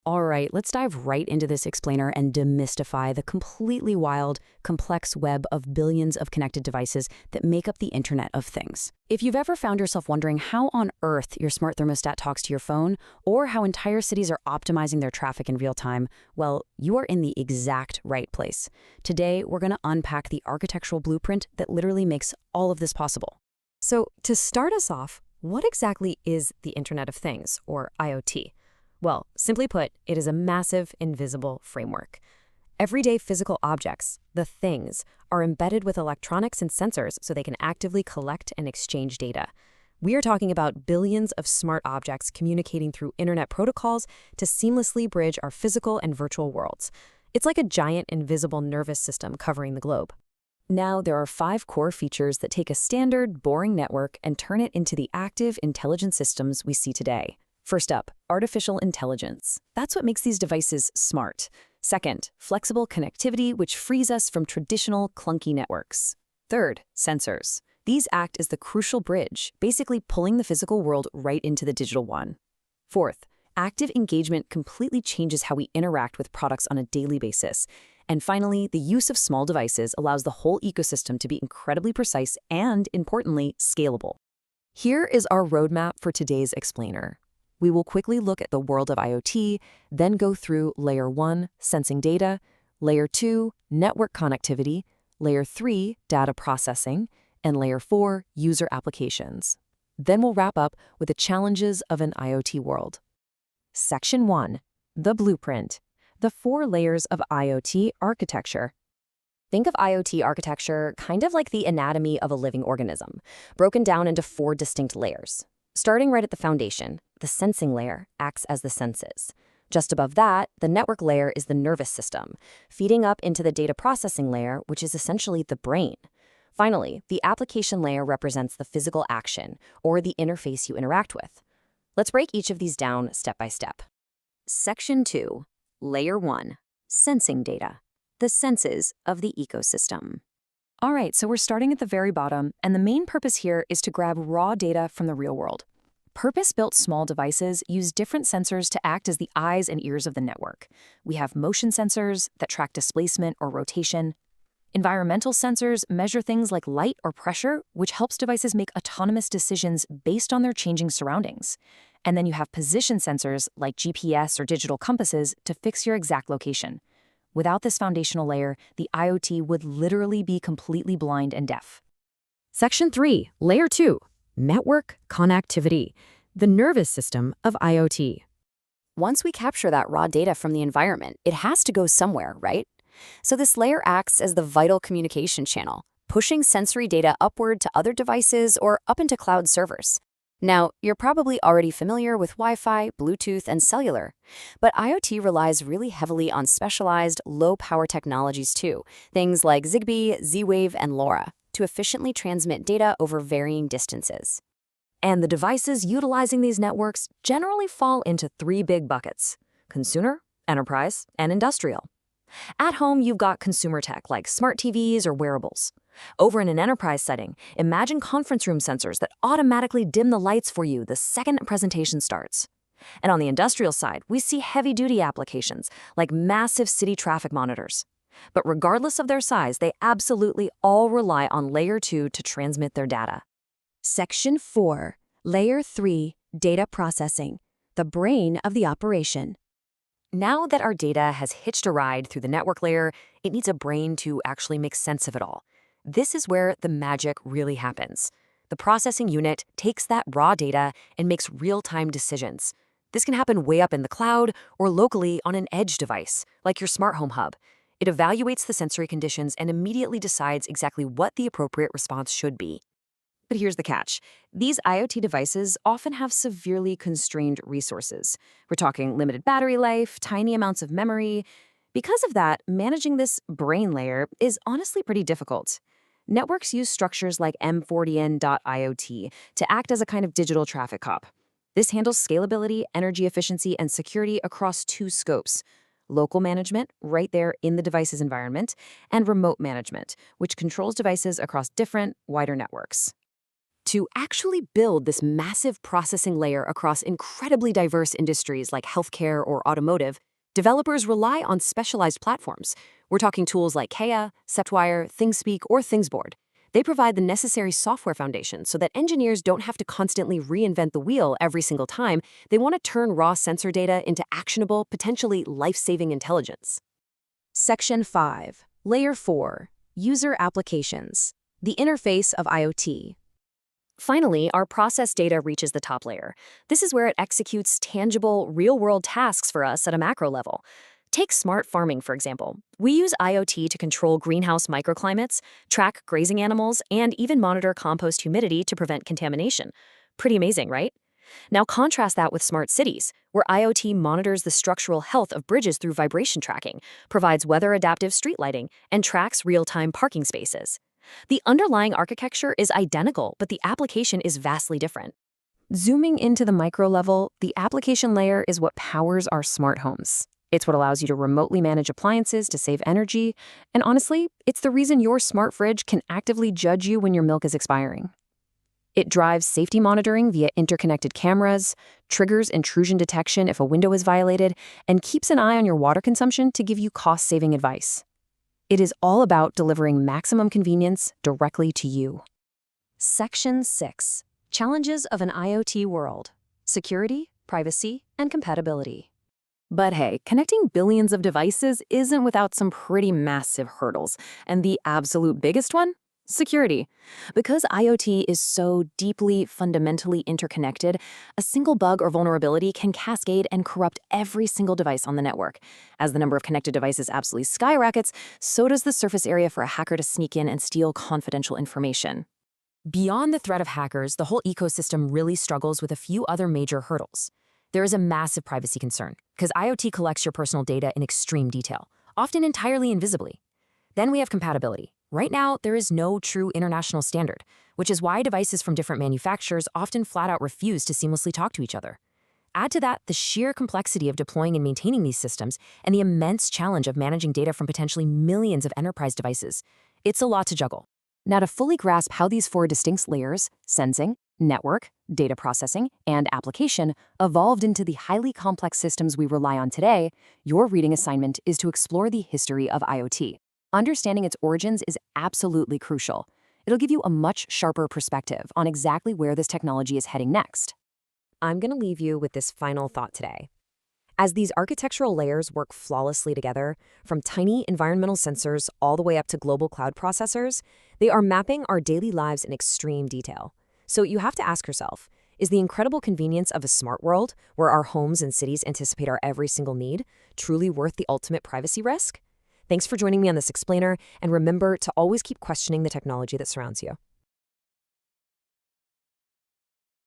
All right, let's dive right into this explainer and demystify the completely wild, complex web of billions of connected devices that make up the Internet of Things. If you've ever found yourself wondering how on earth your smart thermostat talks to your phone, or how entire cities are optimizing their traffic in real time, well, you are in the exact right place. Today, we're going to unpack the architectural blueprint that literally makes all of this possible. So, to start us off, what exactly is the Internet of Things, or IoT? Well, simply put, it is a massive, invisible framework. Everyday physical objects, the things, are embedded with electronics and sensors so they can actively collect and exchange data. We are talking about billions of smart objects communicating through internet protocols to seamlessly bridge our physical and virtual worlds. It's like a giant invisible nervous system covering the globe. Now, there are 5 core features that take a standard, boring network and turn it into the active, intelligent systems we see today. First up, artificial intelligence. That's what makes these devices smart. Second, flexible connectivity, which frees us from traditional, clunky networks. Third, sensors. These act as the crucial bridge, basically pulling the physical world right into the digital one. Fourth, active engagement completely changes how we interact with products on a daily basis. And finally, the use of small devices allows the whole ecosystem to be incredibly precise and, importantly, scalable. Here is our roadmap for today's explainer. We will quickly look at the world of IoT, then go through Layer 1, sensing data, Layer 2, network connectivity, Layer 3, data processing, and Layer 4, user applications. Then we'll wrap up with the challenges of an IoT world. Section 1, the blueprint, the 4 layers of IoT architecture. Think of IoT architecture kind of like the anatomy of a living organism, broken down into 4 distinct layers. Starting right at the foundation, the sensing layer acts as the senses. Just above that, the network layer is the nervous system, feeding up into the data processing layer, which is essentially the brain. Finally, the application layer represents the physical action, or the interface you interact with. Let's break each of these down step by step. Section 2, Layer 1, Sensing Data, the senses of the ecosystem. All right, so we're starting at the very bottom, and the main purpose here is to grab raw data from the real world. Purpose-built small devices use different sensors to act as the eyes and ears of the network. We have motion sensors that track displacement or rotation. Environmental sensors measure things like light or pressure, which helps devices make autonomous decisions based on their changing surroundings. And then you have position sensors like GPS or digital compasses to fix your exact location. Without this foundational layer, the IoT would literally be completely blind and deaf. Section 3, Layer 2, Network Connectivity, the nervous system of IoT. Once we capture that raw data from the environment, it has to go somewhere, right? So this layer acts as the vital communication channel, pushing sensory data upward to other devices or up into cloud servers. Now, you're probably already familiar with Wi-Fi, Bluetooth, and cellular, but IoT relies really heavily on specialized, low-power technologies too, things like Zigbee, Z-Wave, and LoRa, to efficiently transmit data over varying distances. And the devices utilizing these networks generally fall into 3 big buckets: consumer, enterprise, and industrial. At home, you've got consumer tech like smart TVs or wearables. Over in an enterprise setting, imagine conference room sensors that automatically dim the lights for you the second a presentation starts. And on the industrial side, we see heavy-duty applications like massive city traffic monitors. But regardless of their size, they absolutely all rely on Layer 2 to transmit their data. Section 4, Layer 3, Data Processing, the brain of the operation. Now that our data has hitched a ride through the network layer, it needs a brain to actually make sense of it all. This is where the magic really happens. The processing unit takes that raw data and makes real-time decisions. This can happen way up in the cloud or locally on an edge device, like your smart home hub. It evaluates the sensory conditions and immediately decides exactly what the appropriate response should be. But here's the catch. These IoT devices often have severely constrained resources. We're talking limited battery life, tiny amounts of memory. Because of that, managing this brain layer is honestly pretty difficult. Networks use structures like M40N.IoT to act as a kind of digital traffic cop. This handles scalability, energy efficiency, and security across 2 scopes: local management, right there in the device's environment, and remote management, which controls devices across different, wider networks. To actually build this massive processing layer across incredibly diverse industries like healthcare or automotive, developers rely on specialized platforms. We're talking tools like Kea, Septwire, ThingSpeak, or ThingsBoard. They provide the necessary software foundation so that engineers don't have to constantly reinvent the wheel every single time they want to turn raw sensor data into actionable, potentially life-saving intelligence. Section 5. Layer 4. User Applications. The interface of IoT. Finally, our process data reaches the top layer. This is where it executes tangible, real-world tasks for us at a macro level. Take smart farming, for example. We use IoT to control greenhouse microclimates, track grazing animals, and even monitor compost humidity to prevent contamination. Pretty amazing, right? Now contrast that with smart cities, where IoT monitors the structural health of bridges through vibration tracking, provides weather-adaptive street lighting, and tracks real-time parking spaces. The underlying architecture is identical, but the application is vastly different. Zooming into the micro level, the application layer is what powers our smart homes. It's what allows you to remotely manage appliances to save energy, and honestly, it's the reason your smart fridge can actively judge you when your milk is expiring. It drives safety monitoring via interconnected cameras, triggers intrusion detection if a window is violated, and keeps an eye on your water consumption to give you cost-saving advice. It is all about delivering maximum convenience directly to you. Section 6. Challenges of an IoT world. Security, privacy, and compatibility. But hey, connecting billions of devices isn't without some pretty massive hurdles, and the absolute biggest one? Security. Because IoT is so deeply, fundamentally interconnected, a single bug or vulnerability can cascade and corrupt every single device on the network. As the number of connected devices absolutely skyrockets, so does the surface area for a hacker to sneak in and steal confidential information. Beyond the threat of hackers, the whole ecosystem really struggles with a few other major hurdles. There is a massive privacy concern, because IoT collects your personal data in extreme detail, often entirely invisibly. Then we have compatibility. Right now, there is no true international standard, which is why devices from different manufacturers often flat out refuse to seamlessly talk to each other. Add to that the sheer complexity of deploying and maintaining these systems and the immense challenge of managing data from potentially millions of enterprise devices. It's a lot to juggle. Now, to fully grasp how these 4 distinct layers, sensing, network, data processing, and application, evolved into the highly complex systems we rely on today, your reading assignment is to explore the history of IoT. Understanding its origins is absolutely crucial. It'll give you a much sharper perspective on exactly where this technology is heading next. I'm going to leave you with this final thought today. As these architectural layers work flawlessly together, from tiny environmental sensors all the way up to global cloud processors, they are mapping our daily lives in extreme detail. So you have to ask yourself, is the incredible convenience of a smart world, where our homes and cities anticipate our every single need, truly worth the ultimate privacy risk? Thanks for joining me on this explainer, and remember to always keep questioning the technology that surrounds you.